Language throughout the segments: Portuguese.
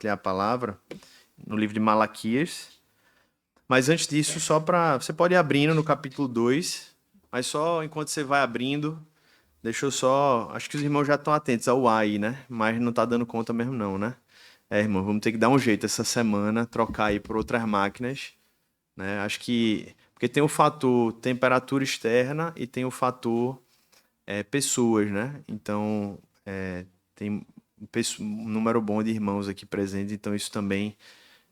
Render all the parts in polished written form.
a palavra no livro de Malaquias. Mas antes disso, só para... Você pode ir abrindo no capítulo 2, mas só enquanto você vai abrindo, deixa eu só... Acho que os irmãos já estão atentos ao A aí, né? Mas não tá dando conta mesmo não, né? Irmão, vamos ter que dar um jeito essa semana, trocar aí por outras máquinas, né? Acho que... Porque tem o fator temperatura externa e tem o fator pessoas, né? Então, tem um número bom de irmãos aqui presentes, então isso também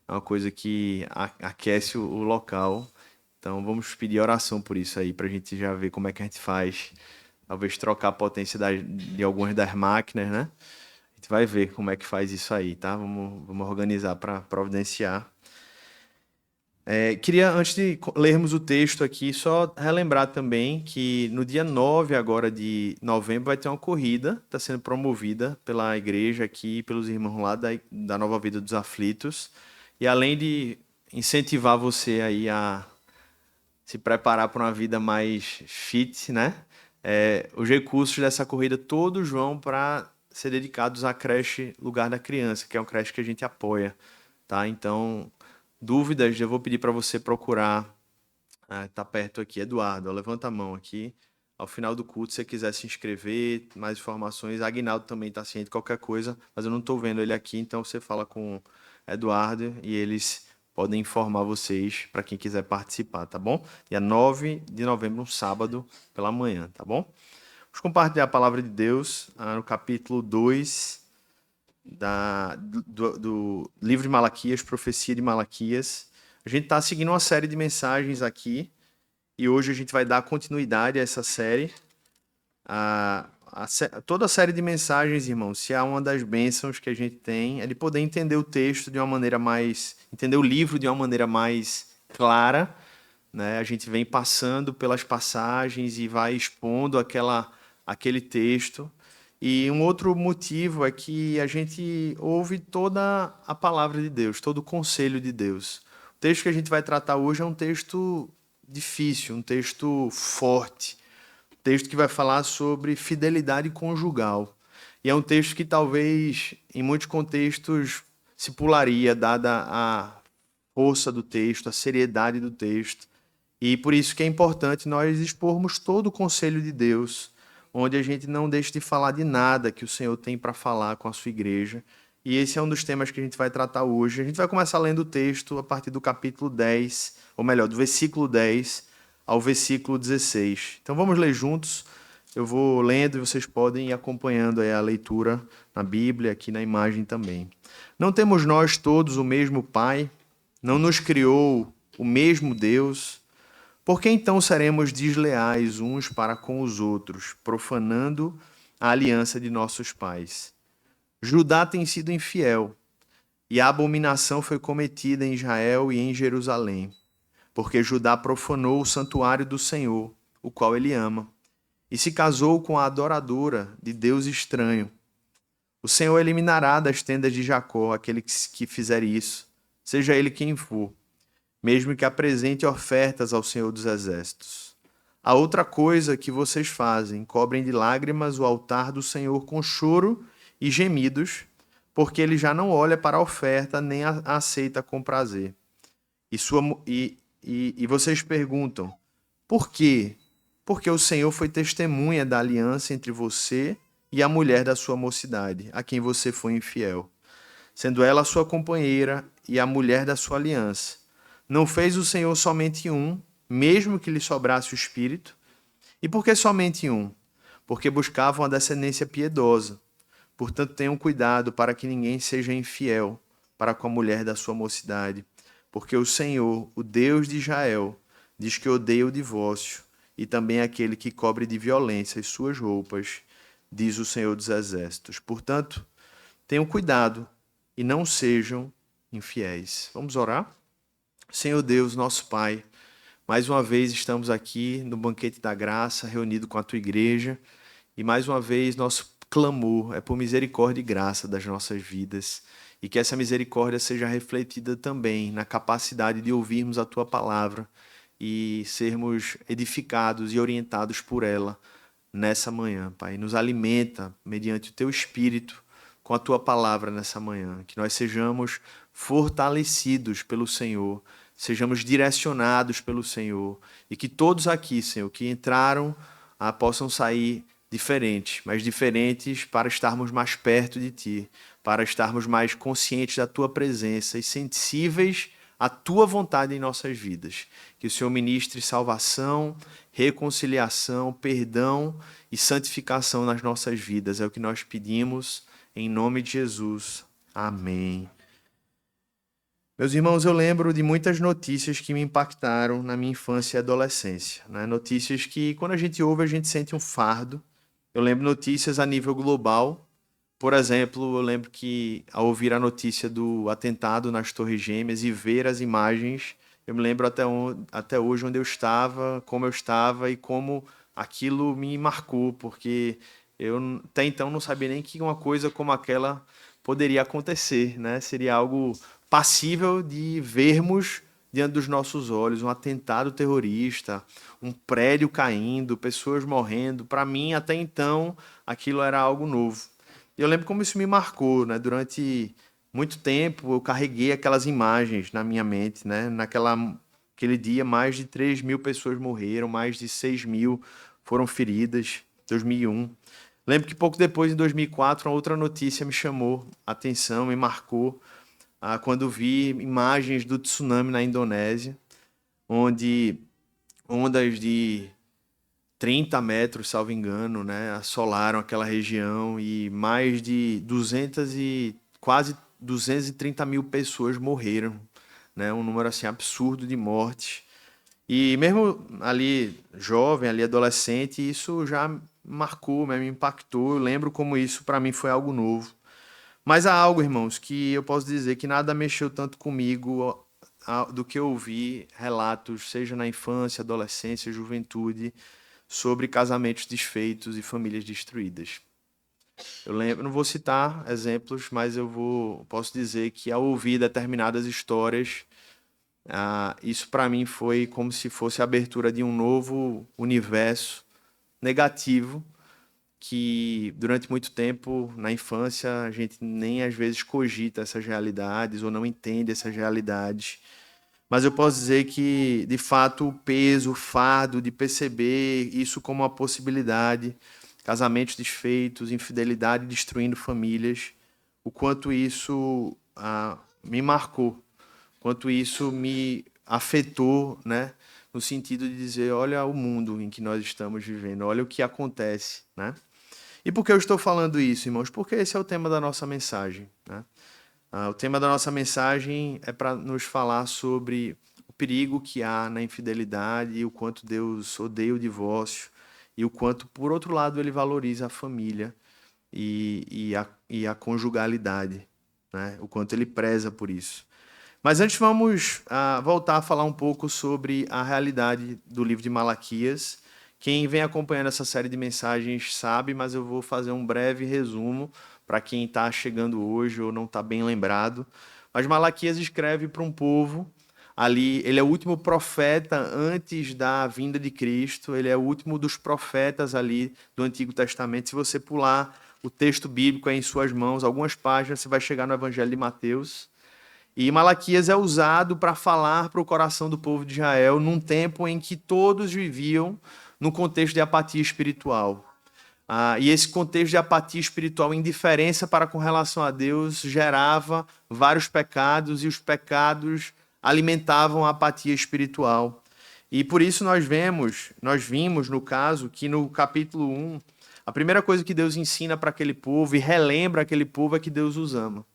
é uma coisa que aquece o local. Então vamos pedir oração por isso aí, para a gente já ver como é que a gente faz. Talvez trocar a potência de algumas das máquinas, né? A gente vai ver como é que faz isso aí, tá? Vamos organizar para providenciar. Queria, antes de lermos o texto aqui, só relembrar também que no dia 9 agora de novembro vai ter uma corrida, está sendo promovida pela igreja aqui, pelos irmãos lá da Nova Vida dos Aflitos. E além de incentivar você aí a se preparar para uma vida mais fit, né? Os recursos dessa corrida todos vão para ser dedicados à creche Lugar da Criança, que é uma creche que a gente apoia, tá? Então, dúvidas, eu vou pedir para você procurar. Tá perto aqui, Eduardo, ó, levanta a mão aqui. Ao final do culto, se você quiser se inscrever, mais informações. Aguinaldo também está ciente de qualquer coisa, mas eu não estou vendo ele aqui, então você fala com Eduardo e eles podem informar vocês para quem quiser participar, tá bom? Dia 9 de novembro, um sábado, pela manhã, tá bom? Vamos compartilhar a palavra de Deus no capítulo 2 do livro de Malaquias, profecia de Malaquias. A gente está seguindo uma série de mensagens aqui e hoje a gente vai dar continuidade a essa série. Toda a série de mensagens, irmãos, se há uma das bênçãos que a gente tem é de poder entender o texto de uma maneira mais... entender o livro de uma maneira mais clara, né? A gente vem passando pelas passagens e vai expondo aquele texto. E um outro motivo é que a gente ouve toda a palavra de Deus, todo o conselho de Deus. O texto que a gente vai tratar hoje é um texto difícil, um texto forte, um texto que vai falar sobre fidelidade conjugal. E é um texto que talvez, em muitos contextos, se pularia, dada a força do texto, a seriedade do texto. E por isso que é importante nós expormos todo o conselho de Deus, onde a gente não deixe de falar de nada que o Senhor tem para falar com a sua igreja. E esse é um dos temas que a gente vai tratar hoje. A gente vai começar lendo o texto a partir do capítulo 10, ou melhor, do versículo 10 ao versículo 16. Então vamos ler juntos. Eu vou lendo e vocês podem ir acompanhando aí a leitura na Bíblia, aqui na imagem também. Não temos nós todos o mesmo Pai? Não nos criou o mesmo Deus? Por que então seremos desleais uns para com os outros, profanando a aliança de nossos pais? Judá tem sido infiel, e a abominação foi cometida em Israel e em Jerusalém, porque Judá profanou o santuário do Senhor, o qual ele ama, e se casou com a adoradora de Deus estranho. O Senhor eliminará das tendas de Jacó aquele que fizer isso, seja ele quem for, mesmo que apresente ofertas ao Senhor dos Exércitos. A outra coisa que vocês fazem, cobrem de lágrimas o altar do Senhor com choro e gemidos, porque ele já não olha para a oferta nem a aceita com prazer. E vocês perguntam, por quê? Porque o Senhor foi testemunha da aliança entre você e a mulher da sua mocidade, a quem você foi infiel, sendo ela a sua companheira e a mulher da sua aliança. Não fez o Senhor somente um, mesmo que lhe sobrasse o espírito? E por que somente um? Porque buscavam a descendência piedosa. Portanto, tenham cuidado para que ninguém seja infiel para com a mulher da sua mocidade. Porque o Senhor, o Deus de Israel, diz que odeia o divórcio e também aquele que cobre de violência as suas roupas, diz o Senhor dos Exércitos. Portanto, tenham cuidado e não sejam infiéis. Vamos orar? Senhor Deus, nosso Pai, mais uma vez estamos aqui no banquete da graça, reunido com a Tua igreja, e mais uma vez nosso clamor é por misericórdia e graça das nossas vidas, e que essa misericórdia seja refletida também na capacidade de ouvirmos a Tua palavra e sermos edificados e orientados por ela nessa manhã, Pai. Nos alimenta mediante o Teu Espírito com a tua palavra nessa manhã, que nós sejamos fortalecidos pelo Senhor, sejamos direcionados pelo Senhor e que todos aqui, Senhor, que entraram, possam sair diferentes, mas diferentes para estarmos mais perto de Ti, para estarmos mais conscientes da Tua presença e sensíveis à Tua vontade em nossas vidas. Que o Senhor ministre salvação, reconciliação, perdão e santificação nas nossas vidas. É o que nós pedimos em nome de Jesus. Amém. Meus irmãos, eu lembro de muitas notícias que me impactaram na minha infância e adolescência, né? Notícias que, quando a gente ouve, a gente sente um fardo. Eu lembro notícias a nível global. Por exemplo, eu lembro que, ao ouvir a notícia do atentado nas Torres Gêmeas e ver as imagens, eu me lembro até hoje onde eu estava, como eu estava e como aquilo me marcou, porque eu até então não sabia nem que uma coisa como aquela poderia acontecer, né? Seria algo passível de vermos diante dos nossos olhos um atentado terrorista, um prédio caindo, pessoas morrendo. Para mim, até então, aquilo era algo novo. E eu lembro como isso me marcou, né? Durante muito tempo, eu carreguei aquelas imagens na minha mente, né? Aquele dia, mais de 3 mil pessoas morreram, mais de 6 mil foram feridas, 2001. Lembro que pouco depois, em 2004, uma outra notícia me chamou a atenção, me marcou, quando vi imagens do tsunami na Indonésia, onde ondas de 30 metros, salvo engano, né, assolaram aquela região e mais de 200 e quase 230 mil pessoas morreram, né, um número assim absurdo de mortes. E mesmo ali jovem, ali adolescente, isso já marcou, né, me impactou. Eu lembro como isso para mim foi algo novo. Mas há algo, irmãos, que eu posso dizer que nada mexeu tanto comigo do que eu ouvi relatos, seja na infância, adolescência, juventude, sobre casamentos desfeitos e famílias destruídas. Eu lembro, não vou citar exemplos, mas posso dizer que ao ouvir determinadas histórias, isso para mim foi como se fosse a abertura de um novo universo negativo que durante muito tempo na infância a gente nem às vezes cogita essas realidades ou não entende essas realidades. Mas eu posso dizer que, de fato, o peso, o fardo de perceber isso como uma possibilidade, casamentos desfeitos, infidelidade destruindo famílias, o quanto isso me marcou, quanto isso me afetou, né? No sentido de dizer, olha o mundo em que nós estamos vivendo, olha o que acontece, né? E por que eu estou falando isso, irmãos? Porque esse é o tema da nossa mensagem, né? O tema da nossa mensagem é para nos falar sobre o perigo que há na infidelidade e o quanto Deus odeia o divórcio e o quanto, por outro lado, ele valoriza a família e a conjugalidade, né? O quanto ele preza por isso. Mas antes vamos voltar a falar um pouco sobre a realidade do livro de Malaquias. Quem vem acompanhando essa série de mensagens sabe, mas eu vou fazer um breve resumo para quem está chegando hoje ou não está bem lembrado. Mas Malaquias escreve para um povo ali, ele é o último profeta antes da vinda de Cristo, ele é o último dos profetas ali do Antigo Testamento. Se você pular o texto bíblico aí em suas mãos, algumas páginas, você vai chegar no Evangelho de Mateus. E Malaquias é usado para falar para o coração do povo de Israel num tempo em que todos viviam no contexto de apatia espiritual. E esse contexto de apatia espiritual, indiferença para com relação a Deus, gerava vários pecados e os pecados alimentavam a apatia espiritual. E por isso nós vimos no caso, que no capítulo 1, a primeira coisa que Deus ensina para aquele povo e relembra aquele povo é que Deus os ama.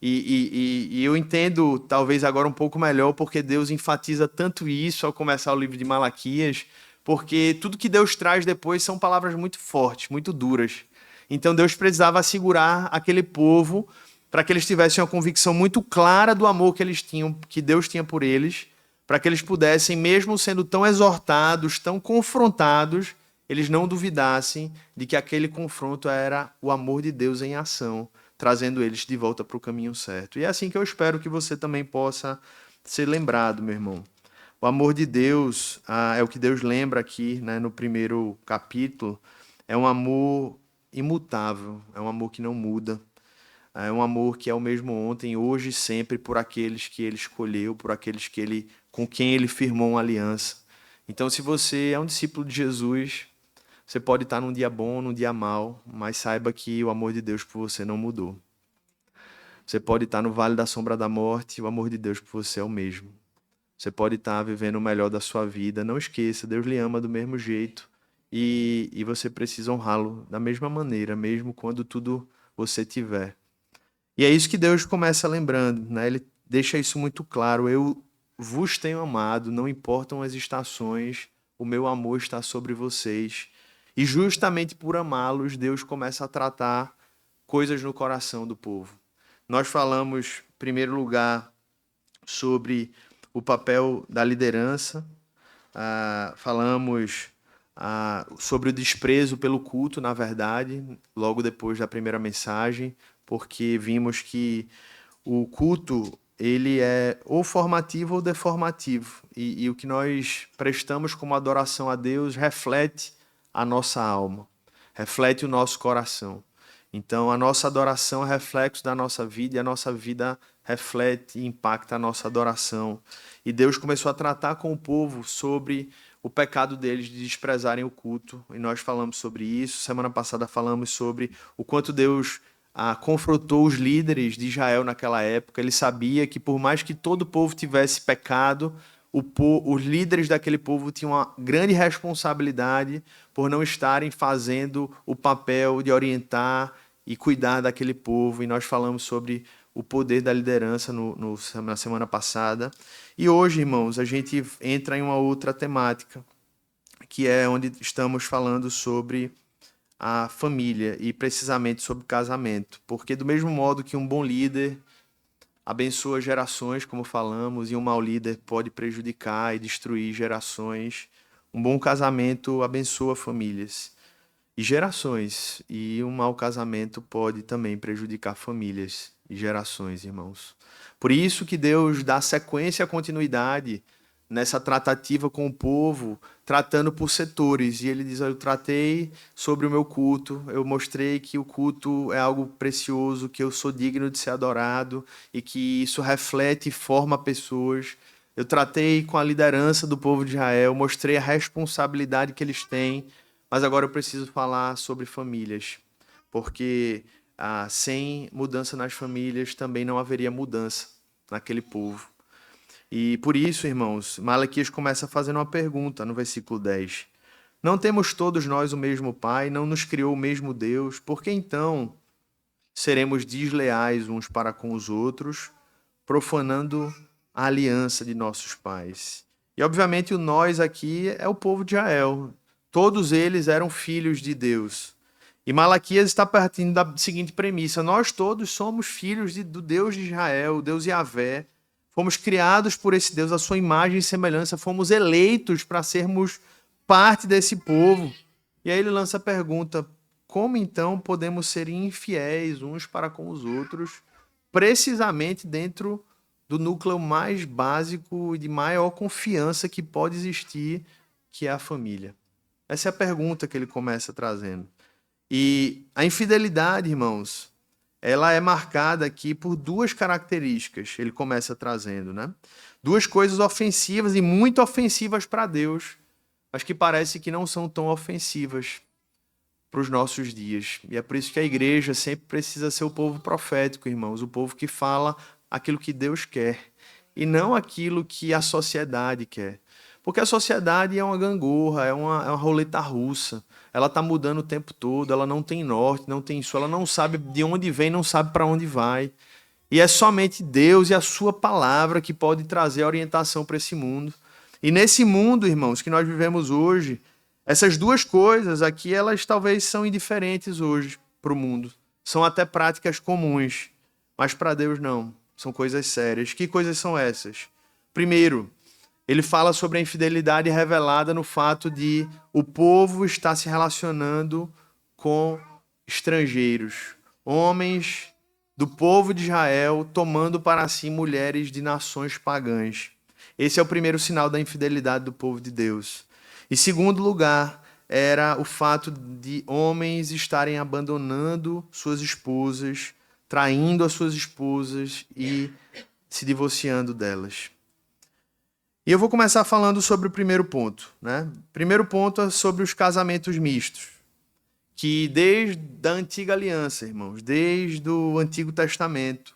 E eu entendo, talvez agora um pouco melhor, porque Deus enfatiza tanto isso ao começar o livro de Malaquias, porque tudo que Deus traz depois são palavras muito fortes, muito duras. Então Deus precisava assegurar aquele povo para que eles tivessem uma convicção muito clara do amor que eles tinham, que Deus tinha por eles, para que eles pudessem, mesmo sendo tão exortados, tão confrontados, eles não duvidassem de que aquele confronto era o amor de Deus em ação, trazendo eles de volta para o caminho certo. E é assim que eu espero que você também possa ser lembrado, meu irmão. O amor de Deus, é o que Deus lembra aqui, né, no primeiro capítulo, é um amor imutável, é um amor que não muda. É um amor que é o mesmo ontem, hoje e sempre, por aqueles que ele escolheu, por aqueles com quem ele firmou uma aliança. Então, se você é um discípulo de Jesus, você pode estar num dia bom, num dia mau, mas saiba que o amor de Deus por você não mudou. Você pode estar no vale da sombra da morte, e o amor de Deus por você é o mesmo. Você pode estar vivendo o melhor da sua vida. Não esqueça, Deus lhe ama do mesmo jeito e você precisa honrá-lo da mesma maneira, mesmo quando tudo você tiver. E é isso que Deus começa lembrando, né? Ele deixa isso muito claro. Eu vos tenho amado, não importam as estações, o meu amor está sobre vocês. E justamente por amá-los, Deus começa a tratar coisas no coração do povo. Nós falamos, em primeiro lugar, sobre o papel da liderança, falamos sobre o desprezo pelo culto, na verdade, logo depois da primeira mensagem, porque vimos que o culto ele é ou formativo ou deformativo, e o que nós prestamos como adoração a Deus reflete a nossa alma, reflete o nosso coração. Então, a nossa adoração é reflexo da nossa vida e a nossa vida reflete e impacta a nossa adoração. E Deus começou a tratar com o povo sobre o pecado deles de desprezarem o culto. E nós falamos sobre isso. Semana passada falamos sobre o quanto Deus confrontou os líderes de Israel naquela época. Ele sabia que por mais que todo o povo tivesse pecado, os líderes daquele povo tinham uma grande responsabilidade por não estarem fazendo o papel de orientar e cuidar daquele povo. E nós falamos sobre o poder da liderança na semana passada. E hoje, irmãos, a gente entra em uma outra temática, que é onde estamos falando sobre a família e precisamente sobre casamento. Porque do mesmo modo que um bom líder abençoa gerações, como falamos, e um mau líder pode prejudicar e destruir gerações, um bom casamento abençoa famílias e gerações, e um mau casamento pode também prejudicar famílias e gerações, irmãos. Por isso que Deus dá sequência e continuidade nessa tratativa com o povo, tratando por setores. E ele diz: eu tratei sobre o meu culto, eu mostrei que o culto é algo precioso, que eu sou digno de ser adorado e que isso reflete e forma pessoas. Eu tratei com a liderança do povo de Israel, mostrei a responsabilidade que eles têm, mas agora eu preciso falar sobre famílias, porque sem mudança nas famílias também não haveria mudança naquele povo. E por isso, irmãos, Malaquias começa fazendo uma pergunta no versículo 10. Não temos todos nós o mesmo Pai, não nos criou o mesmo Deus, por que então seremos desleais uns para com os outros, profanando a aliança de nossos pais? E obviamente o nós aqui é o povo de Israel. Todos eles eram filhos de Deus. E Malaquias está partindo da seguinte premissa: nós todos somos filhos do Deus de Israel, o Deus Yahvé. Fomos criados por esse Deus, a sua imagem e semelhança, fomos eleitos para sermos parte desse povo. E aí ele lança a pergunta: como então podemos ser infiéis uns para com os outros, precisamente dentro do núcleo mais básico e de maior confiança que pode existir, que é a família? Essa é a pergunta que ele começa trazendo. E a infidelidade, irmãos, ela é marcada aqui por duas características, ele começa trazendo, né? Duas coisas ofensivas e muito ofensivas para Deus, mas que parece que não são tão ofensivas para os nossos dias. E é por isso que a igreja sempre precisa ser o povo profético, irmãos, o povo que fala aquilo que Deus quer e não aquilo que a sociedade quer. Porque a sociedade é uma gangorra, é uma roleta russa. Ela está mudando o tempo todo, ela não tem norte, não tem sul, ela não sabe de onde vem, não sabe para onde vai. E é somente Deus e a sua palavra que pode trazer orientação para esse mundo. E nesse mundo, irmãos, que nós vivemos hoje, essas duas coisas aqui, elas talvez são indiferentes hoje para o mundo. São até práticas comuns, mas para Deus não. São coisas sérias. Que coisas são essas? Primeiro, ele fala sobre a infidelidade revelada no fato de o povo estar se relacionando com estrangeiros, homens do povo de Israel tomando para si mulheres de nações pagãs. Esse é o primeiro sinal da infidelidade do povo de Deus. Em segundo lugar, era o fato de homens estarem abandonando suas esposas, traindo as suas esposas e se divorciando delas. E eu vou começar falando sobre o primeiro ponto, né? O primeiro ponto é sobre os casamentos mistos, que desde a antiga aliança, irmãos, desde o Antigo Testamento,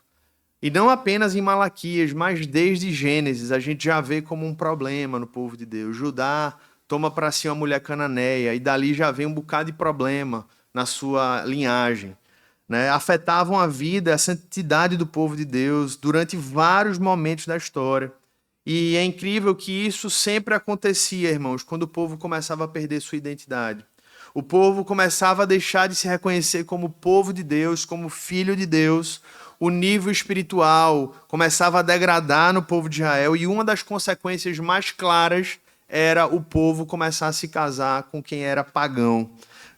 e não apenas em Malaquias, mas desde Gênesis, a gente já vê como um problema no povo de Deus. Judá toma para si uma mulher cananeia, e dali já vem um bocado de problema na sua linhagem, né? Afetavam a vida, a santidade do povo de Deus durante vários momentos da história. E é incrível que isso sempre acontecia, irmãos, quando o povo começava a perder sua identidade. O povo começava a deixar de se reconhecer como povo de Deus, como filho de Deus. O nível espiritual começava a degradar no povo de Israel, e uma das consequências mais claras era o povo começar a se casar com quem era pagão,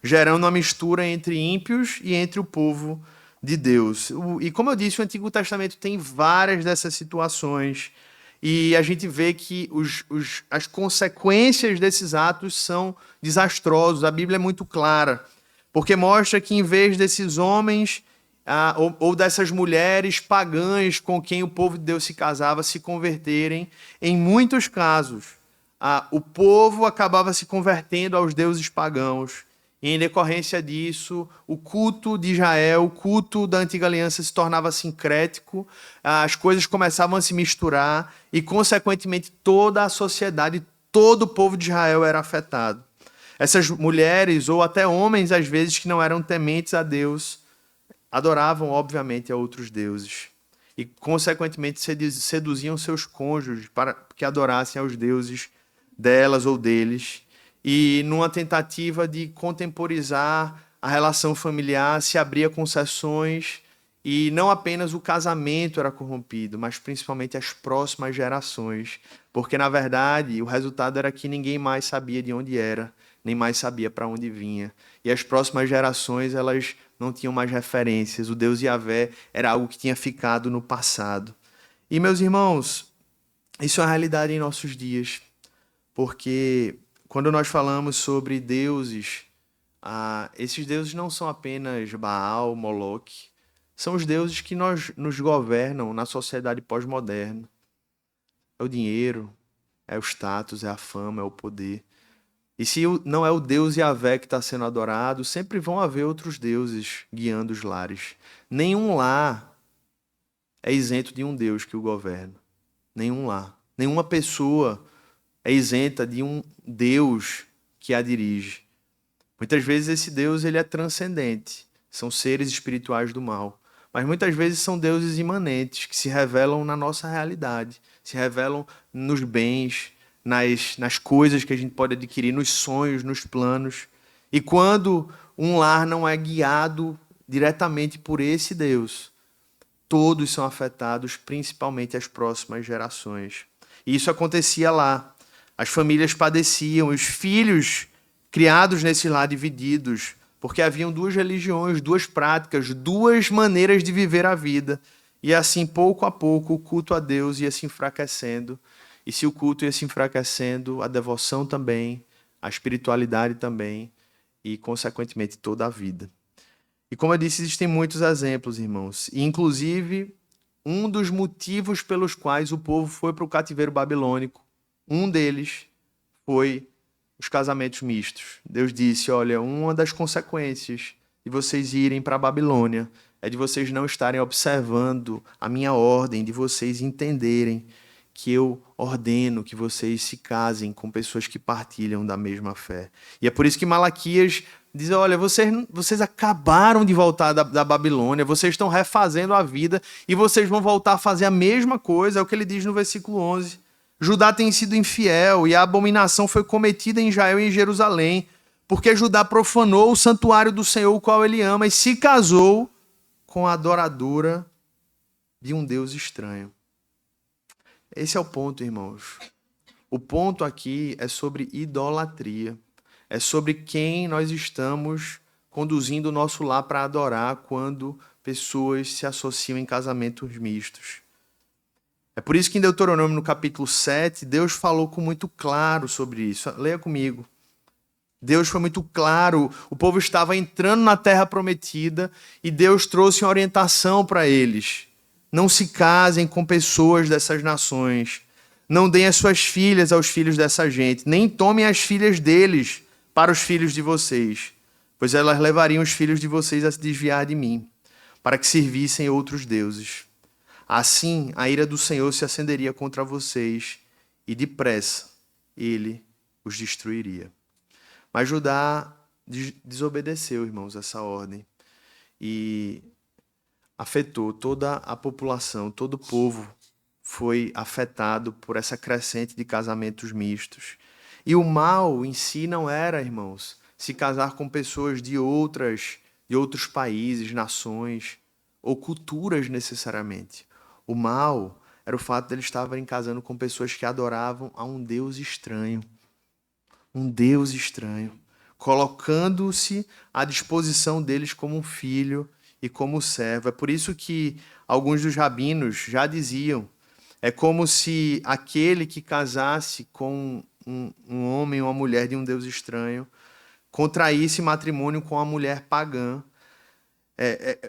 gerando uma mistura entre ímpios e entre o povo de Deus. E como eu disse, o Antigo Testamento tem várias dessas situações, e a gente vê que as consequências desses atos são desastrosos. A Bíblia é muito clara, porque mostra que em vez desses homens ou dessas mulheres pagãs com quem o povo de Deus se casava se converterem, em muitos casos, o povo acabava se convertendo aos deuses pagãos. E em decorrência disso, o culto de Israel, o culto da antiga aliança se tornava sincrético, as coisas começavam a se misturar e, consequentemente, toda a sociedade, todo o povo de Israel era afetado. Essas mulheres, ou até homens, às vezes, que não eram tementes a Deus, adoravam, obviamente, a outros deuses. E, consequentemente, seduziam seus cônjuges para que adorassem aos deuses delas ou deles. E numa tentativa de contemporizar a relação familiar, se abria concessões, e não apenas o casamento era corrompido, mas principalmente as próximas gerações, porque na verdade o resultado era que ninguém mais sabia de onde era, nem mais sabia para onde vinha. E as próximas gerações, elas não tinham mais referências. O Deus Yahvé era algo que tinha ficado no passado. E meus irmãos, isso é uma realidade em nossos dias, porque quando nós falamos sobre deuses, esses deuses não são apenas Baal, Moloque, são os deuses que nos governam na sociedade pós-moderna. É o dinheiro, é o status, é a fama, é o poder. E se não é o Deus Yahvé que está sendo adorado, sempre vão haver outros deuses guiando os lares. Nenhum lar é isento de um Deus que o governa. Nenhum lar. Nenhuma pessoa é isenta de um Deus que a dirige. Muitas vezes esse Deus ele é transcendente, são seres espirituais do mal, mas muitas vezes são deuses imanentes que se revelam na nossa realidade, se revelam nos bens, nas coisas que a gente pode adquirir, nos sonhos, nos planos. E quando um lar não é guiado diretamente por esse Deus, todos são afetados, principalmente as próximas gerações. E isso acontecia lá. As famílias padeciam, os filhos criados nesse lar divididos, porque haviam duas religiões, duas práticas, duas maneiras de viver a vida. E assim, pouco a pouco, o culto a Deus ia se enfraquecendo. E se o culto ia se enfraquecendo, a devoção também, a espiritualidade também, e, consequentemente, toda a vida. E como eu disse, existem muitos exemplos, irmãos. E, inclusive, um dos motivos pelos quais o povo foi para o cativeiro babilônico, um deles foi os casamentos mistos. Deus disse, olha, uma das consequências de vocês irem para a Babilônia é de vocês não estarem observando a minha ordem, de vocês entenderem que eu ordeno que vocês se casem com pessoas que partilham da mesma fé. E é por isso que Malaquias diz, olha, vocês acabaram de voltar da Babilônia, vocês estão refazendo a vida e vocês vão voltar a fazer a mesma coisa. É o que ele diz no versículo 11. Judá tem sido infiel e a abominação foi cometida em Israel e em Jerusalém, porque Judá profanou o santuário do Senhor, o qual ele ama, e se casou com a adoradora de um Deus estranho. Esse é o ponto, irmãos. O ponto aqui é sobre idolatria. É sobre quem nós estamos conduzindo o nosso lar para adorar quando pessoas se associam em casamentos mistos. É por isso que em Deuteronômio, no capítulo 7, Deus falou com muito claro sobre isso. Leia comigo. Deus foi muito claro, o povo estava entrando na terra prometida e Deus trouxe uma orientação para eles. Não se casem com pessoas dessas nações. Não deem as suas filhas aos filhos dessa gente, nem tomem as filhas deles para os filhos de vocês, pois elas levariam os filhos de vocês a se desviar de mim, para que servissem outros deuses. Assim, a ira do Senhor se acenderia contra vocês e depressa ele os destruiria. Mas Judá desobedeceu, irmãos, essa ordem e afetou toda a população, todo o povo foi afetado por essa crescente de casamentos mistos. E o mal em si não era, irmãos, se casar com pessoas de outros países, nações ou culturas necessariamente. O mal era o fato de eles estarem casando com pessoas que adoravam a um Deus estranho. Um Deus estranho, colocando-se à disposição deles como um filho e como servo. É por isso que alguns dos rabinos já diziam, é como se aquele que casasse com um homem ou uma mulher de um Deus estranho contraísse matrimônio com uma mulher pagã.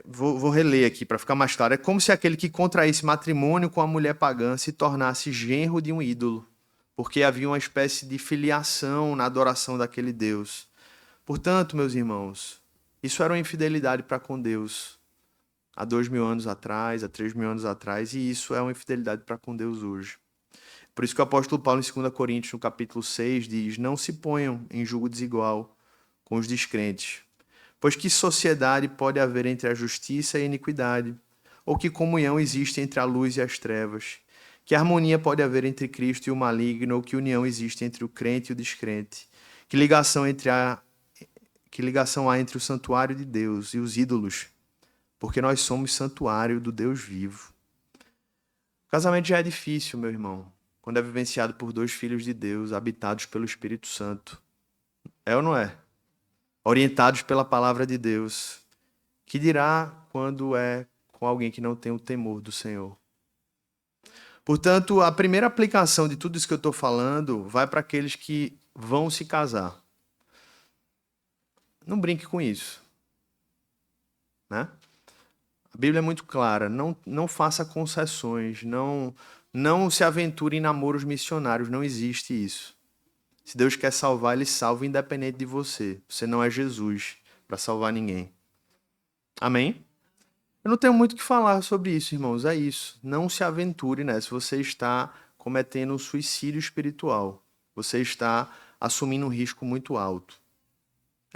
Vou reler aqui para ficar mais claro. É como se aquele que contraísse matrimônio com a mulher pagã se tornasse genro de um ídolo, porque havia uma espécie de filiação na adoração daquele Deus. Portanto, meus irmãos, isso era uma infidelidade para com Deus há 2.000 anos atrás, há 3.000 anos atrás, e isso é uma infidelidade para com Deus hoje. Por isso que o apóstolo Paulo, em 2 Coríntios, no capítulo 6, diz: não se ponham em julgo desigual com os descrentes, pois que sociedade pode haver entre a justiça e a iniquidade? Ou que comunhão existe entre a luz e as trevas? Que harmonia pode haver entre Cristo e o maligno, ou que união existe entre o crente e o descrente? Que ligação há entre o santuário de Deus e os ídolos? Porque nós somos santuário do Deus vivo. O casamento já é difícil, meu irmão, quando é vivenciado por dois filhos de Deus, habitados pelo Espírito Santo. É ou não é? Orientados pela palavra de Deus. Que dirá quando é com alguém que não tem o temor do Senhor? Portanto, a primeira aplicação de tudo isso que eu estou falando vai para aqueles que vão se casar. Não brinque com isso. Né? A Bíblia é muito clara. Não faça concessões. Não se aventure em namoros missionários. Não existe isso. Se Deus quer salvar, Ele salva independente de você. Você não é Jesus para salvar ninguém. Amém? Eu não tenho muito o que falar sobre isso, irmãos. É isso. Não se aventure nessa. Você está cometendo um suicídio espiritual. Você está assumindo um risco muito alto.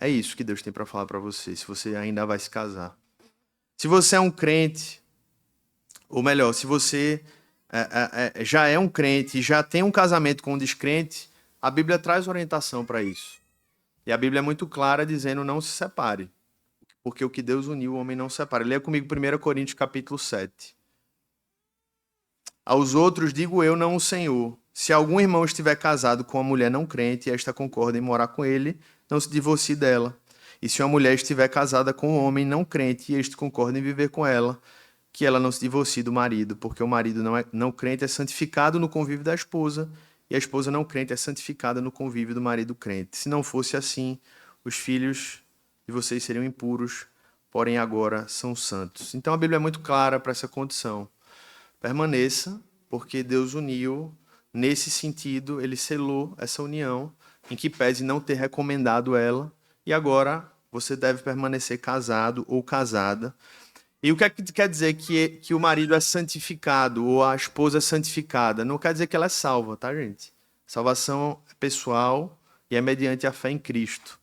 É isso que Deus tem para falar para você, se você ainda vai se casar. Se você é um crente, ou melhor, se você já é um crente e já tem um casamento com um descrente, a Bíblia traz orientação para isso. E a Bíblia é muito clara dizendo: não se separe. Porque o que Deus uniu, o homem não separa. Leia comigo 1 Coríntios capítulo 7. Aos outros digo eu, não o Senhor. Se algum irmão estiver casado com uma mulher não crente e esta concorda em morar com ele, não se divorcie dela. E se uma mulher estiver casada com um homem não crente e este concorda em viver com ela, que ela não se divorcie do marido, porque o marido não crente é santificado no convívio da esposa e a esposa não crente é santificada no convívio do marido crente. Se não fosse assim, os filhos de vocês seriam impuros, porém agora são santos. Então a Bíblia é muito clara para essa condição. Permaneça, porque Deus uniu, nesse sentido, Ele selou essa união, em que pese não ter recomendado ela, e agora você deve permanecer casado ou casada. E o que é que quer dizer que o marido é santificado ou a esposa é santificada? Não quer dizer que ela é salva, tá, gente? Salvação é pessoal e é mediante a fé em Cristo.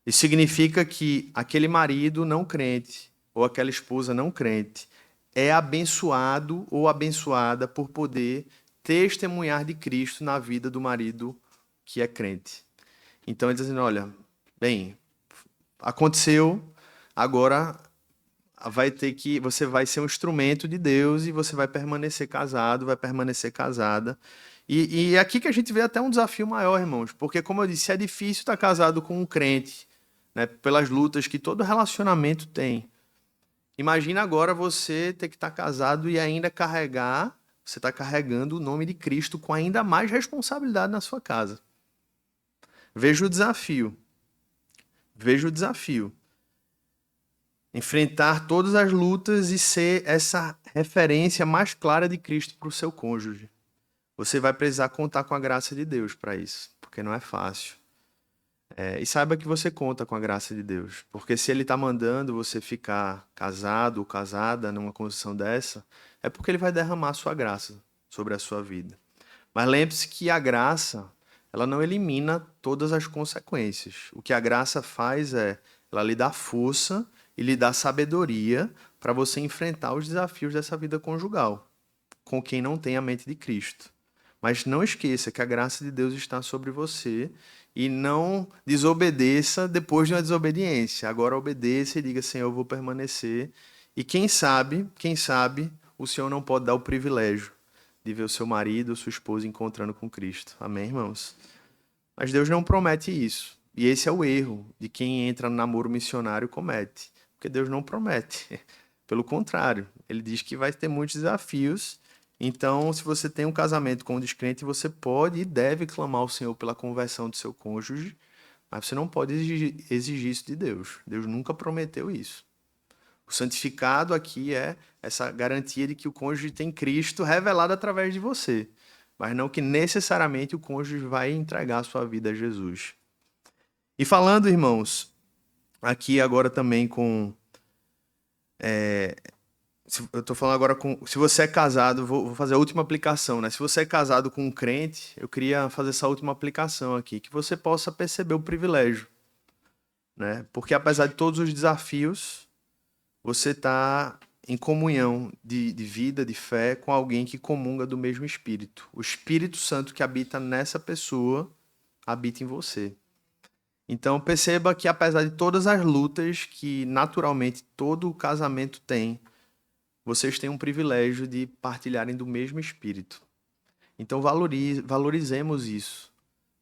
Isso significa que aquele marido não crente ou aquela esposa não crente é abençoado ou abençoada por poder testemunhar de Cristo na vida do marido que é crente. Então ele diz assim: olha, bem, aconteceu, agora você vai ser um instrumento de Deus e você vai permanecer casado, vai permanecer casada. E é aqui que a gente vê até um desafio maior, irmãos, porque, como eu disse, é difícil estar casado com um crente, né, pelas lutas que todo relacionamento tem. Imagina agora você ter que estar casado e ainda você está carregando o nome de Cristo com ainda mais responsabilidade na sua casa. Veja o desafio. Veja o desafio. Enfrentar todas as lutas e ser essa referência mais clara de Cristo para o seu cônjuge. Você vai precisar contar com a graça de Deus para isso, porque não é fácil. E saiba que você conta com a graça de Deus, porque se Ele está mandando você ficar casado ou casada numa condição dessa, é porque Ele vai derramar a sua graça sobre a sua vida. Mas lembre-se que a graça, ela não elimina todas as consequências. O que a graça faz é, ela lhe dá força e lhe dá sabedoria para você enfrentar os desafios dessa vida conjugal, com quem não tem a mente de Cristo. Mas não esqueça que a graça de Deus está sobre você e não desobedeça depois de uma desobediência. Agora obedeça e diga, Senhor, eu vou permanecer. E quem sabe, o Senhor não pode dar o privilégio de ver o seu marido ou sua esposa encontrando com Cristo. Amém, irmãos? Mas Deus não promete isso. E esse é o erro de quem entra no namoro missionário e comete. Porque Deus não promete. Pelo contrário, Ele diz que vai ter muitos desafios. Então, se você tem um casamento com um descrente, você pode e deve clamar ao Senhor pela conversão do seu cônjuge, mas você não pode exigir isso de Deus. Deus nunca prometeu isso. O santificado aqui é essa garantia de que o cônjuge tem Cristo revelado através de você, mas não que necessariamente o cônjuge vai entregar a sua vida a Jesus. E falando, irmãos, aqui agora também com... eu estou falando agora com... Se você é casado, vou fazer a última aplicação, né? Se você é casado com um crente, eu queria fazer essa última aplicação aqui, que você possa perceber o privilégio, né? Porque apesar de todos os desafios, você está em comunhão de vida, de fé, com alguém que comunga do mesmo Espírito. O Espírito Santo que habita nessa pessoa, habita em você. Então perceba que apesar de todas as lutas que naturalmente todo casamento tem, vocês têm um privilégio de partilharem do mesmo Espírito. Então valorizemos isso.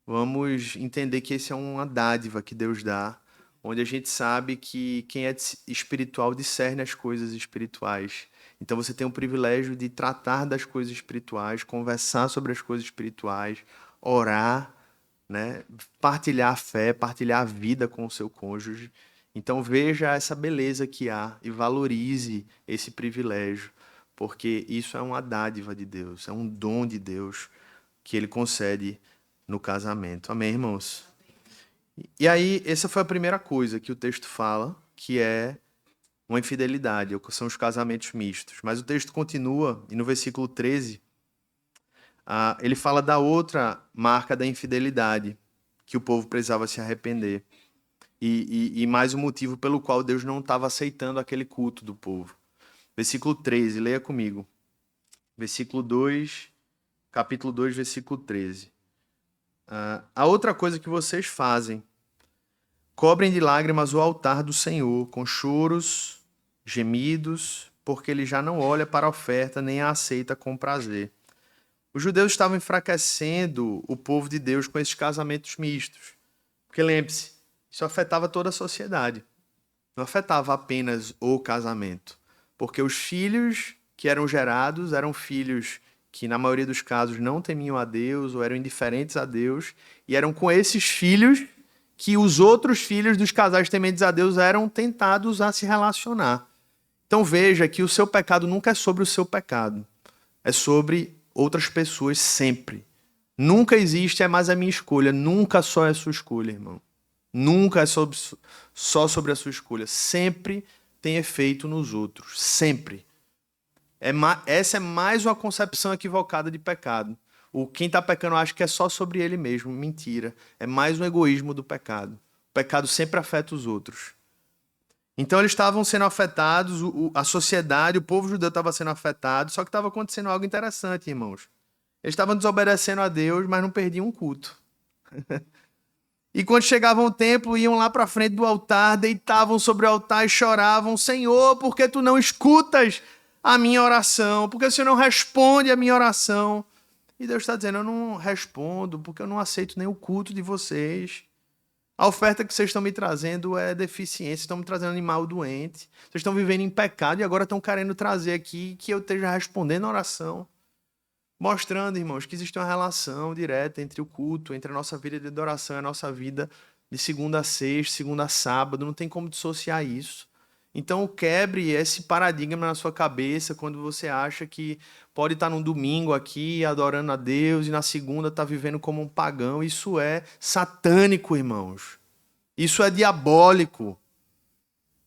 Vamos entender que esse é uma dádiva que Deus dá, onde a gente sabe que quem é espiritual discerne as coisas espirituais. Então você tem o privilégio de tratar das coisas espirituais, conversar sobre as coisas espirituais, orar, né? Partilhar a fé, partilhar a vida com o seu cônjuge. Então veja essa beleza que há e valorize esse privilégio, porque isso é uma dádiva de Deus, é um dom de Deus que Ele concede no casamento. Amém, irmãos? E aí, essa foi a primeira coisa que o texto fala, que é uma infidelidade, são os casamentos mistos. Mas o texto continua, e no versículo 13, ele fala da outra marca da infidelidade, que o povo precisava se arrepender. E mais um motivo pelo qual Deus não estava aceitando aquele culto do povo. Versículo 13, leia comigo. Versículo 2, capítulo 2, versículo 13. A outra coisa que vocês fazem: cobrem de lágrimas o altar do Senhor, com choros, gemidos, porque Ele já não olha para a oferta, nem a aceita com prazer. Os judeus estavam enfraquecendo o povo de Deus com esses casamentos mistos. Porque lembre-se, isso afetava toda a sociedade. Não afetava apenas o casamento. Porque os filhos que eram gerados eram filhos que, na maioria dos casos, não temiam a Deus ou eram indiferentes a Deus. E eram com esses filhos que os outros filhos dos casais tementes a Deus eram tentados a se relacionar. Então veja que o seu pecado nunca é sobre o seu pecado. É sobre outras pessoas sempre. Nunca existe é mais a minha escolha. Nunca só é a sua escolha, irmão. Nunca é só sobre a sua escolha. Sempre tem efeito nos outros. Sempre. Essa é mais uma concepção equivocada de pecado. Quem está pecando acha que é só sobre ele mesmo. Mentira. É mais um egoísmo do pecado. O pecado sempre afeta os outros. Então eles estavam sendo afetados, a sociedade, o povo judeu estava sendo afetado, só que estava acontecendo algo interessante, irmãos. Eles estavam desobedecendo a Deus, mas não perdiam um culto. E quando chegavam ao templo, iam lá para frente do altar, deitavam sobre o altar e choravam: Senhor, por que tu não escutas a minha oração? Por que o Senhor não responde a minha oração? E Deus está dizendo: eu não respondo porque eu não aceito nem o culto de vocês. A oferta que vocês estão me trazendo é deficiente, estão me trazendo animal doente. Vocês estão vivendo em pecado e agora estão querendo trazer aqui que eu esteja respondendo a oração. mostrando, irmãos, que existe uma relação direta entre o culto, entre a nossa vida de adoração e a nossa vida de segunda a sexta, segunda a sábado, não tem como dissociar isso. Então, quebre esse paradigma na sua cabeça quando você acha que pode estar num domingo aqui adorando a Deus e na segunda está vivendo como um pagão. Isso é satânico, irmãos. Isso é diabólico.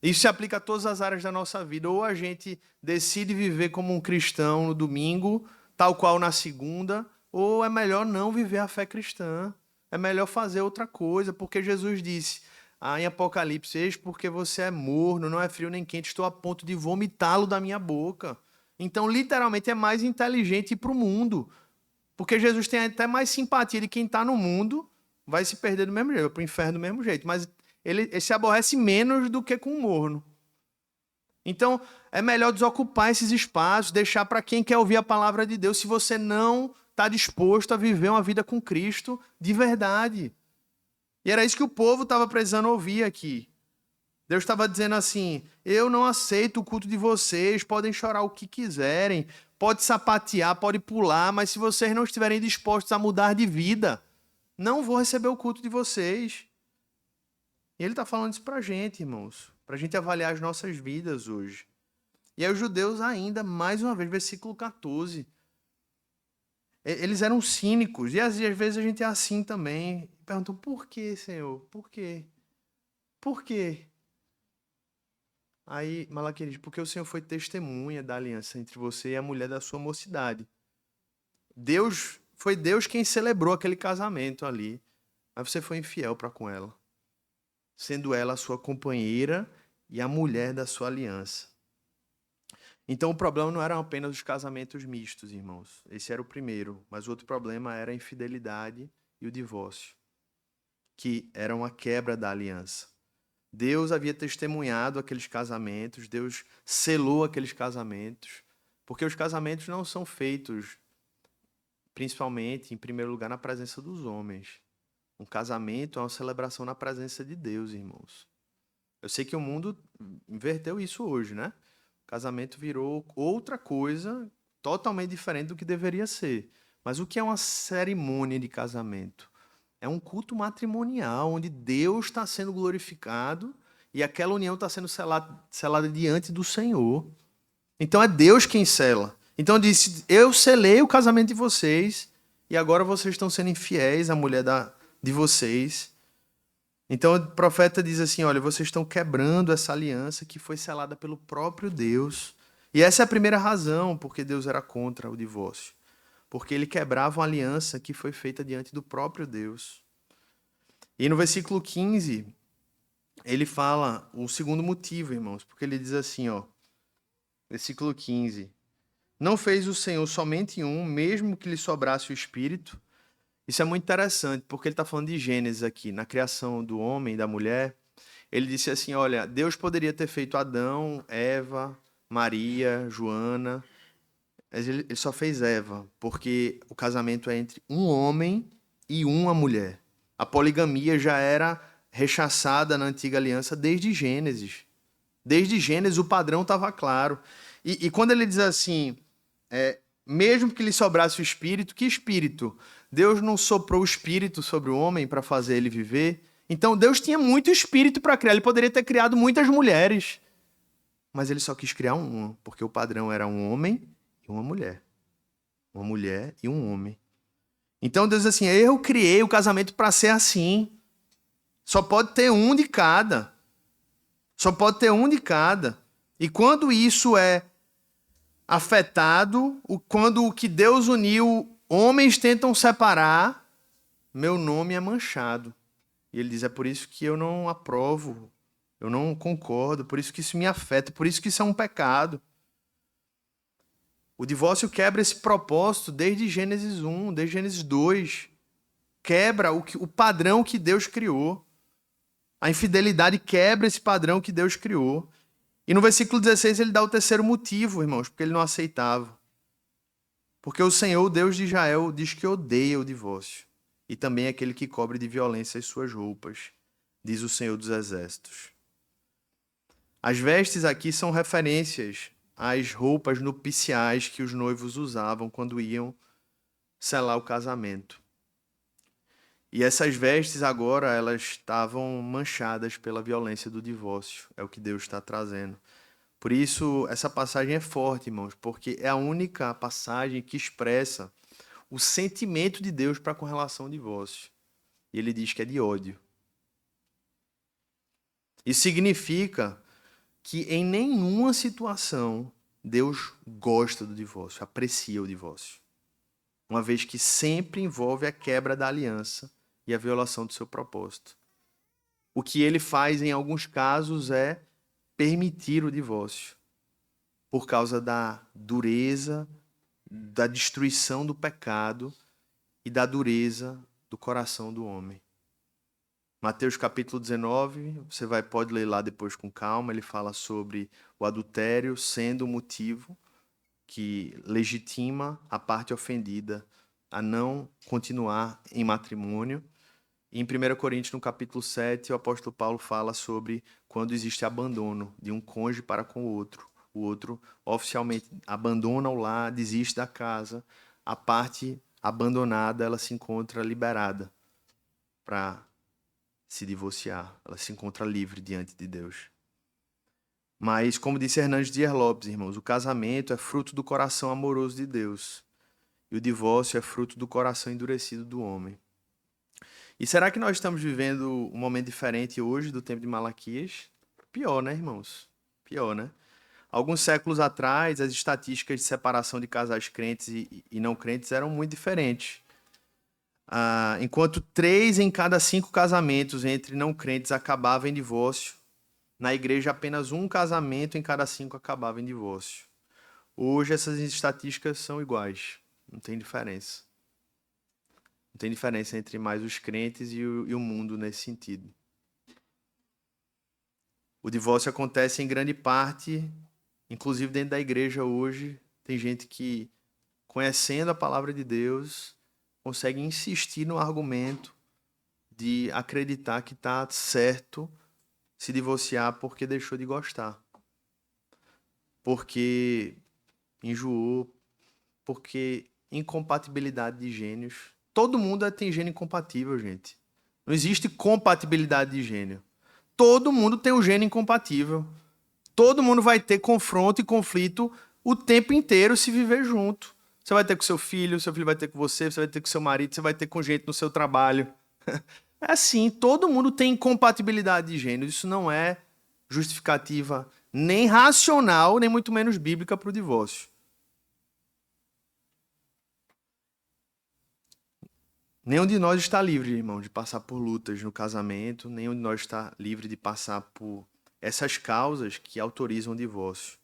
Isso se aplica a todas as áreas da nossa vida. Ou a gente decide viver como um cristão no domingo, tal qual na segunda, ou é melhor não viver a fé cristã. É melhor fazer outra coisa, porque Jesus disse em Apocalipse: eis porque você é morno, não é frio nem quente, estou a ponto de vomitá-lo da minha boca. Então, literalmente, é mais inteligente ir para o mundo, porque Jesus tem até mais simpatia de quem está no mundo, vai se perder do mesmo jeito, para o inferno do mesmo jeito, mas ele se aborrece menos do que com o morno. Então, é melhor desocupar esses espaços, deixar para quem quer ouvir a palavra de Deus, se você não está disposto a viver uma vida com Cristo de verdade. E era isso que o povo estava precisando ouvir aqui. Deus estava dizendo assim: eu não aceito o culto de vocês, podem chorar o que quiserem, pode sapatear, pode pular, mas se vocês não estiverem dispostos a mudar de vida, não vou receber o culto de vocês. E ele está falando isso para a gente, irmãos, para a gente avaliar as nossas vidas hoje. E aí os judeus ainda, mais uma vez, versículo 14, eles eram cínicos, e às vezes a gente é assim também. Perguntam: por que, Senhor? Por quê? Por quê? Aí Malaquias diz: porque o Senhor foi testemunha da aliança entre você e a mulher da sua mocidade. Foi Deus quem celebrou aquele casamento ali, mas você foi infiel para com ela, sendo ela a sua companheira e a mulher da sua aliança. Então o problema não eram apenas os casamentos mistos, irmãos. Esse era o primeiro, mas o outro problema era a infidelidade e o divórcio, que eram a quebra da aliança. Deus havia testemunhado aqueles casamentos, Deus selou aqueles casamentos, porque os casamentos não são feitos, principalmente, em primeiro lugar, na presença dos homens. Um casamento é uma celebração na presença de Deus, irmãos. Eu sei que o mundo inverteu isso hoje, né? O casamento virou outra coisa totalmente diferente do que deveria ser. Mas o que é uma cerimônia de casamento? É um culto matrimonial, onde Deus está sendo glorificado e aquela união está sendo selada diante do Senhor. Então é Deus quem sela. Então disse: eu selei o casamento de vocês e agora vocês estão sendo infiéis à mulher de vocês. Então o profeta diz assim: olha, vocês estão quebrando essa aliança que foi selada pelo próprio Deus. E essa é a primeira razão porque Deus era contra o divórcio. Porque ele quebrava uma aliança que foi feita diante do próprio Deus. E no versículo 15, ele fala o segundo motivo, irmãos, porque ele diz assim, ó, versículo 15: não fez o Senhor somente um, mesmo que lhe sobrasse o espírito. Isso é muito interessante, porque ele está falando de Gênesis aqui, na criação do homem e da mulher. Ele disse assim: olha, Deus poderia ter feito Adão, Eva, Maria, Joana, mas ele só fez Eva, porque o casamento é entre um homem e uma mulher. A poligamia já era rechaçada na antiga aliança desde Gênesis. Desde Gênesis o padrão estava claro. E quando ele diz assim, mesmo que lhe sobrasse o espírito, que espírito? Deus não soprou o espírito sobre o homem para fazer ele viver? Então Deus tinha muito espírito para criar. Ele poderia ter criado muitas mulheres. Mas ele só quis criar uma, porque o padrão era um homem e uma mulher. Uma mulher e um homem. Então Deus diz assim: eu criei o casamento para ser assim. Só pode ter um de cada. Só pode ter um de cada. E quando isso é afetado, quando o que Deus uniu, homens tentam separar, meu nome é manchado. E ele diz: é por isso que eu não aprovo, eu não concordo, por isso que isso me afeta, por isso que isso é um pecado. O divórcio quebra esse propósito desde Gênesis 1, desde Gênesis 2. Quebra o padrão que Deus criou. A infidelidade quebra esse padrão que Deus criou. E no versículo 16 ele dá o terceiro motivo, irmãos, porque ele não aceitava. Porque o Senhor, o Deus de Israel, diz que odeia o divórcio. E também aquele que cobre de violência as suas roupas, diz o Senhor dos Exércitos. As vestes aqui são referências às roupas nupciais que os noivos usavam quando iam selar o casamento. E essas vestes agora, elas estavam manchadas pela violência do divórcio. É o que Deus está trazendo. Por isso, essa passagem é forte, irmãos, porque é a única passagem que expressa o sentimento de Deus para com relação ao divórcio. E ele diz que é de ódio. Isso significa que em nenhuma situação Deus gosta do divórcio, aprecia o divórcio. Uma vez que sempre envolve a quebra da aliança e a violação do seu propósito. O que ele faz em alguns casos é permitir o divórcio, por causa da dureza, da destruição do pecado e da dureza do coração do homem. Mateus capítulo 19, você pode ler lá depois com calma, ele fala sobre o adultério sendo o motivo que legitima a parte ofendida a não continuar em matrimônio. E em 1 Coríntios, no capítulo 7, o apóstolo Paulo fala sobre quando existe abandono de um cônjuge para com o outro. O outro oficialmente abandona o lar, desiste da casa. A parte abandonada, ela se encontra liberada para se divorciar. Ela se encontra livre diante de Deus. Mas, como disse Hernandes Dias Lopes, irmãos, o casamento é fruto do coração amoroso de Deus. E o divórcio é fruto do coração endurecido do homem. E será que nós estamos vivendo um momento diferente hoje do tempo de Malaquias? Pior, né, irmãos? Pior, né? Alguns séculos atrás, as estatísticas de separação de casais crentes e não crentes eram muito diferentes. Enquanto 3 em cada 5 casamentos entre não crentes acabavam em divórcio, na igreja apenas 1 casamento em cada 5 acabava em divórcio. Hoje essas estatísticas são iguais, não tem diferença. Não tem diferença entre mais os crentes e o mundo nesse sentido. O divórcio acontece em grande parte, inclusive dentro da igreja hoje, tem gente que, conhecendo a palavra de Deus, consegue insistir no argumento de acreditar que está certo se divorciar porque deixou de gostar. Porque enjoou, porque incompatibilidade de gênios. Todo mundo tem gênio incompatível, gente. Não existe compatibilidade de gênio. Todo mundo tem um gênio incompatível. Todo mundo vai ter confronto e conflito o tempo inteiro se viver junto. Você vai ter com seu filho vai ter com você vai ter com seu marido, você vai ter com gente no seu trabalho. É assim, todo mundo tem incompatibilidade de gênero. Isso não é justificativa nem racional, nem muito menos bíblica para o divórcio. Nenhum de nós está livre, irmão, de passar por lutas no casamento. Nenhum de nós está livre de passar por essas causas que autorizam o divórcio.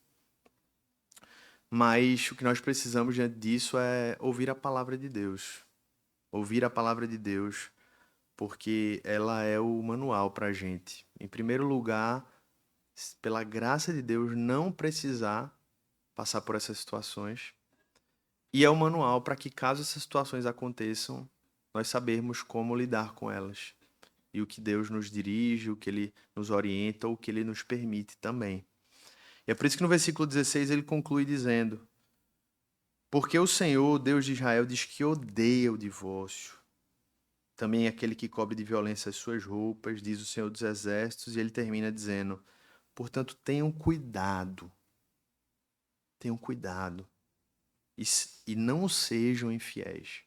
Mas o que nós precisamos diante disso é ouvir a palavra de Deus. Ouvir a palavra de Deus, porque ela é o manual para a gente. Em primeiro lugar, pela graça de Deus, não precisar passar por essas situações. E é o manual para que, caso essas situações aconteçam, nós sabermos como lidar com elas. E o que Deus nos dirige, o que Ele nos orienta, o que Ele nos permite também. E é por isso que no versículo 16 ele conclui dizendo: porque o Senhor, Deus de Israel, diz que odeia o divórcio. Também aquele que cobre de violência as suas roupas, diz o Senhor dos Exércitos, e ele termina dizendo: portanto, tenham cuidado. Tenham cuidado. E não sejam infiéis.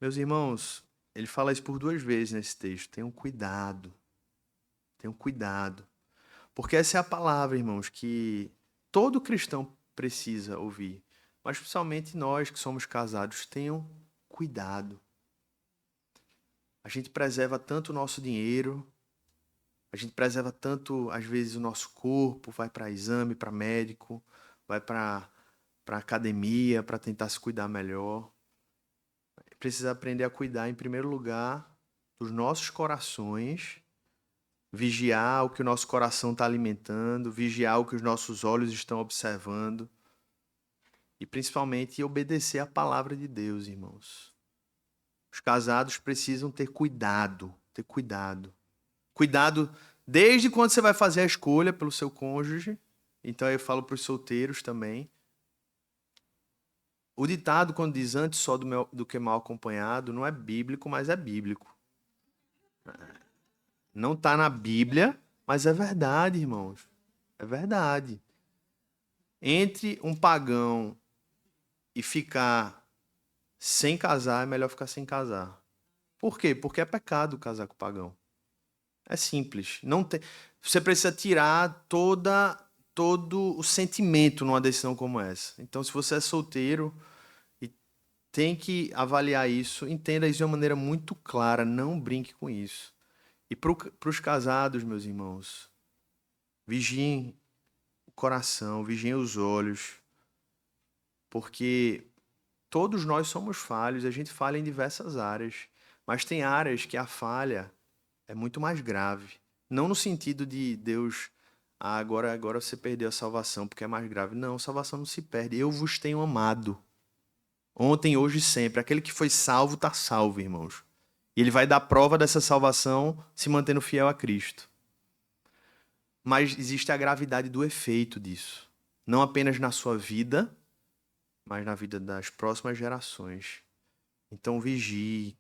Meus irmãos, ele fala isso por 2 vezes nesse texto. Tenham cuidado. Tenham cuidado. Porque essa é a palavra, irmãos, que todo cristão precisa ouvir. Mas principalmente nós que somos casados, tenham cuidado. A gente preserva tanto o nosso dinheiro, a gente preserva tanto, às vezes, o nosso corpo, vai para exame, para médico, vai para academia para tentar se cuidar melhor. Precisa aprender a cuidar, em primeiro lugar, dos nossos corações, vigiar o que o nosso coração está alimentando, vigiar o que os nossos olhos estão observando e, principalmente, obedecer a palavra de Deus, irmãos. Os casados precisam ter cuidado, ter cuidado. Cuidado desde quando você vai fazer a escolha pelo seu cônjuge. Então eu falo para os solteiros também. O ditado, quando diz antes só do que mal acompanhado, não é bíblico, mas é bíblico. Não está na Bíblia, mas é verdade, irmãos. É verdade. Entre um pagão e ficar sem casar, é melhor ficar sem casar. Por quê? Porque é pecado casar com pagão. É simples. Não tem... Você precisa tirar todo o sentimento numa decisão como essa. Então, se você é solteiro e tem que avaliar isso, entenda isso de uma maneira muito clara. Não brinque com isso. E para os casados, meus irmãos, vigiem o coração, vigiem os olhos, porque todos nós somos falhos, a gente falha em diversas áreas, mas tem áreas que a falha é muito mais grave. Não no sentido de Deus, agora você perdeu a salvação porque é mais grave. Não, salvação não se perde. Eu vos tenho amado. Ontem, hoje e sempre. Aquele que foi salvo está salvo, irmãos. E ele vai dar prova dessa salvação se mantendo fiel a Cristo. Mas existe a gravidade do efeito disso. Não apenas na sua vida, mas na vida das próximas gerações. Então vigie,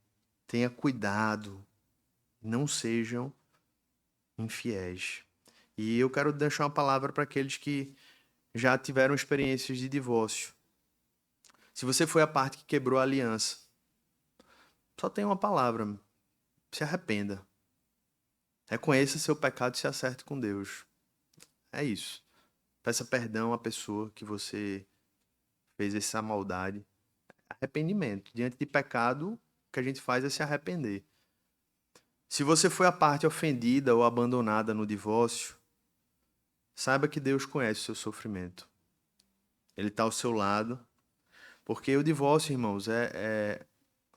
tenha cuidado, não sejam infiéis. E eu quero deixar uma palavra para aqueles que já tiveram experiências de divórcio. Se você foi a parte que quebrou a aliança, só tem uma palavra: se arrependa. Reconheça seu pecado e se acerte com Deus. É isso. Peça perdão à pessoa que você fez essa maldade. Arrependimento. Diante de pecado, o que a gente faz é se arrepender. Se você foi a parte ofendida ou abandonada no divórcio, saiba que Deus conhece o seu sofrimento. Ele está ao seu lado. Porque o divórcio, irmãos, é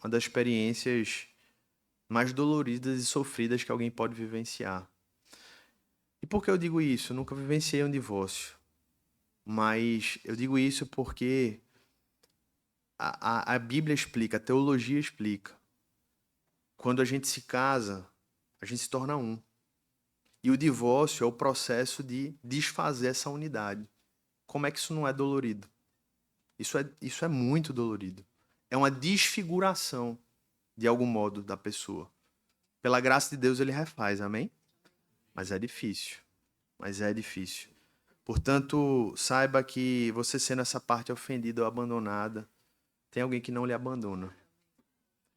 uma das experiências mais doloridas e sofridas que alguém pode vivenciar. E por que eu digo isso? Eu nunca vivenciei um divórcio. Mas eu digo isso porque a Bíblia explica, a teologia explica. Quando a gente se casa, a gente se torna um. E o divórcio é o processo de desfazer essa unidade. Como é que isso não é dolorido? Isso é muito dolorido. É uma desfiguração, de algum modo, da pessoa. Pela graça de Deus, ele refaz, amém? Mas é difícil. Mas é difícil. Portanto, saiba que você sendo essa parte ofendida ou abandonada, tem alguém que não lhe abandona.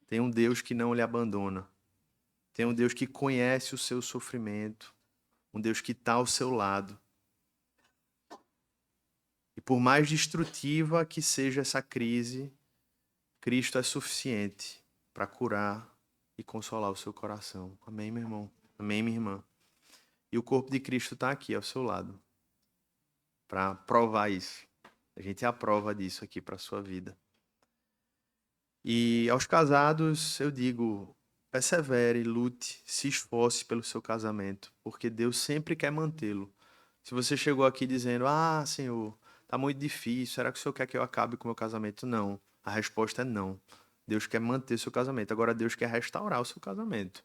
Tem um Deus que não lhe abandona. Tem um Deus que conhece o seu sofrimento. Um Deus que está ao seu lado. E por mais destrutiva que seja essa crise, Cristo é suficiente para curar e consolar o seu coração. Amém, meu irmão? Amém, minha irmã? E o corpo de Cristo está aqui ao seu lado para provar isso. A gente é a prova disso aqui para a sua vida. E aos casados eu digo, persevere, lute, se esforce pelo seu casamento, porque Deus sempre quer mantê-lo. Se você chegou aqui dizendo, Senhor, tá muito difícil, será que o Senhor quer que eu acabe com o meu casamento? Não. A resposta é não. Deus quer manter seu casamento. Agora Deus quer restaurar o seu casamento.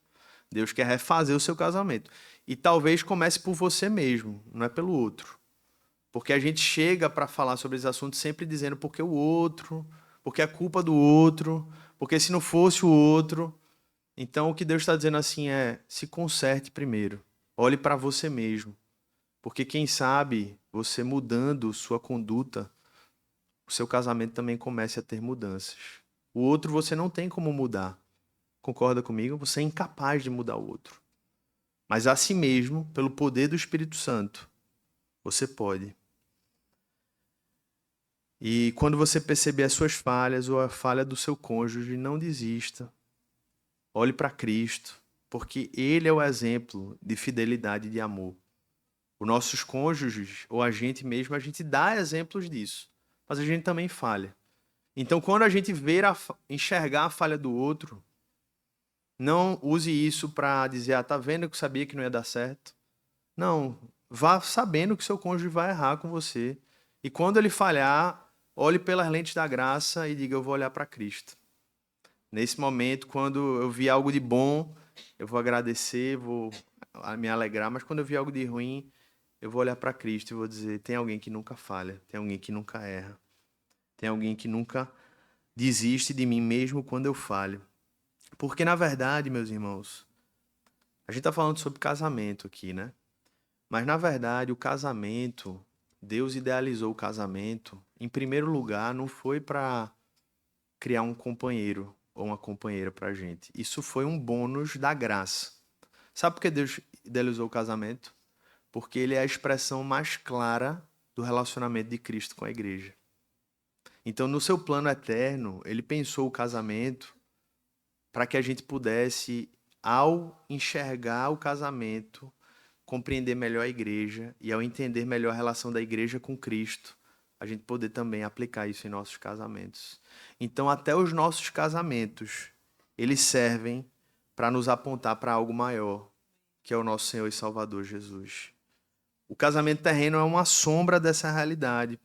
Deus quer refazer o seu casamento. E talvez comece por você mesmo, não é pelo outro. Porque a gente chega para falar sobre esse assunto sempre dizendo porque o outro, porque é culpa do outro, porque se não fosse o outro. Então o que Deus está dizendo assim é: se conserte primeiro. Olhe para você mesmo. Porque quem sabe você mudando sua conduta, o seu casamento também comece a ter mudanças. O outro você não tem como mudar. Concorda comigo? Você é incapaz de mudar o outro. Mas a si mesmo, pelo poder do Espírito Santo, você pode. E quando você perceber as suas falhas ou a falha do seu cônjuge, não desista. Olhe para Cristo, porque Ele é o exemplo de fidelidade e de amor. Os nossos cônjuges, ou a gente mesmo, a gente dá exemplos disso. Mas a gente também falha. Então, quando a gente enxergar a falha do outro, não use isso para dizer, tá vendo que eu sabia que não ia dar certo. Não, vá sabendo que seu cônjuge vai errar com você. E quando ele falhar, olhe pelas lentes da graça e diga, eu vou olhar para Cristo. Nesse momento, quando eu vi algo de bom, eu vou agradecer, vou me alegrar, mas quando eu vi algo de ruim, eu vou olhar para Cristo e vou dizer, tem alguém que nunca falha, tem alguém que nunca erra. Tem alguém que nunca desiste de mim mesmo quando eu falho. Porque, na verdade, meus irmãos, a gente está falando sobre casamento aqui, né? Mas, na verdade, o casamento, Deus idealizou o casamento, em primeiro lugar, não foi para criar um companheiro ou uma companheira para a gente. Isso foi um bônus da graça. Sabe por que Deus idealizou o casamento? Porque ele é a expressão mais clara do relacionamento de Cristo com a igreja. Então, no seu plano eterno, ele pensou o casamento para que a gente pudesse, ao enxergar o casamento, compreender melhor a igreja e ao entender melhor a relação da igreja com Cristo, a gente poder também aplicar isso em nossos casamentos. Então, até os nossos casamentos, eles servem para nos apontar para algo maior, que é o nosso Senhor e Salvador Jesus. O casamento terreno é uma sombra dessa realidade.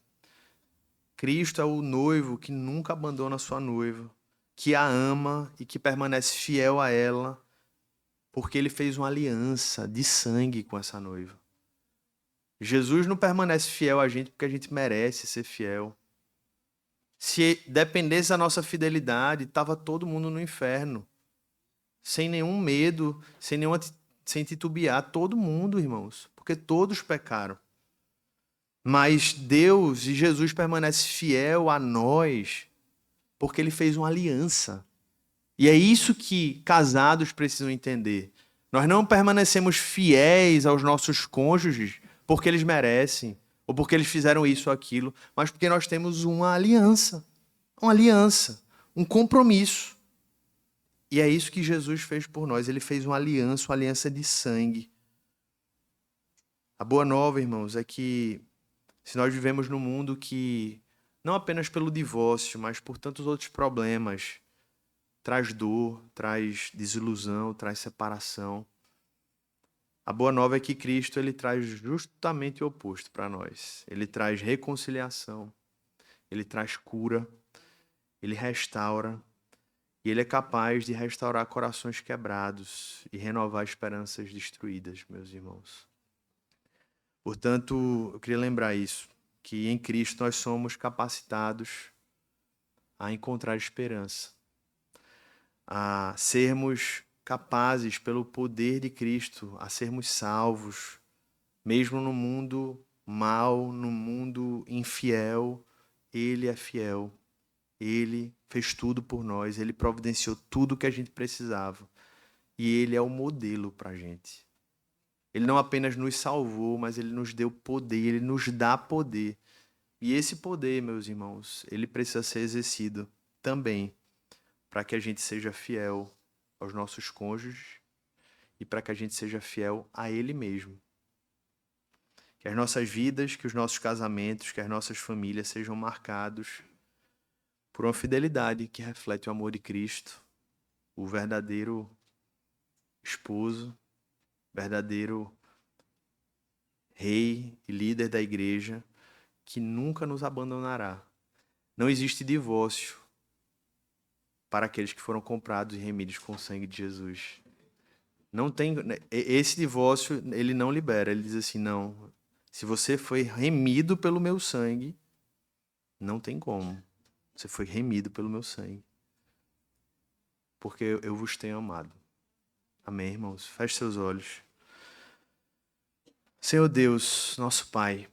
Cristo é o noivo que nunca abandona a sua noiva, que a ama e que permanece fiel a ela, porque ele fez uma aliança de sangue com essa noiva. Jesus não permanece fiel a gente porque a gente merece ser fiel. Se dependesse da nossa fidelidade, estava todo mundo no inferno. Sem nenhum medo, sem titubear, todo mundo, irmãos, porque todos pecaram. Mas Deus e Jesus permanece fiel a nós, porque ele fez uma aliança. E é isso que casados precisam entender. Nós não permanecemos fiéis aos nossos cônjuges porque eles merecem, ou porque eles fizeram isso ou aquilo, mas porque nós temos uma aliança, um compromisso. E é isso que Jesus fez por nós. Ele fez uma aliança de sangue. A boa nova, irmãos, é que se nós vivemos num mundo que, não apenas pelo divórcio, mas por tantos outros problemas, traz dor, traz desilusão, traz separação. A boa nova é que Cristo ele traz justamente o oposto para nós. Ele traz reconciliação, ele traz cura, ele restaura, e ele é capaz de restaurar corações quebrados e renovar esperanças destruídas, meus irmãos. Portanto, eu queria lembrar isso, que em Cristo nós somos capacitados a encontrar esperança, a sermos capazes, pelo poder de Cristo, a sermos salvos, mesmo no mundo mau, no mundo infiel, Ele é fiel. Ele fez tudo por nós, Ele providenciou tudo o que a gente precisava. E Ele é o modelo para a gente. Ele não apenas nos salvou, mas Ele nos deu poder, Ele nos dá poder. E esse poder, meus irmãos, ele precisa ser exercido também para que a gente seja fiel aos nossos cônjuges e para que a gente seja fiel a Ele mesmo. Que as nossas vidas, que os nossos casamentos, que as nossas famílias sejam marcados por uma fidelidade que reflete o amor de Cristo, o verdadeiro esposo, verdadeiro rei e líder da igreja, que nunca nos abandonará. Não existe divórcio para aqueles que foram comprados e remidos com o sangue de Jesus. Não tem esse divórcio, ele não libera, ele diz assim, não, se você foi remido pelo meu sangue, não tem como. Você foi remido pelo meu sangue. Porque eu vos tenho amado. Amém, irmãos? Feche seus olhos. Senhor Deus, nosso Pai,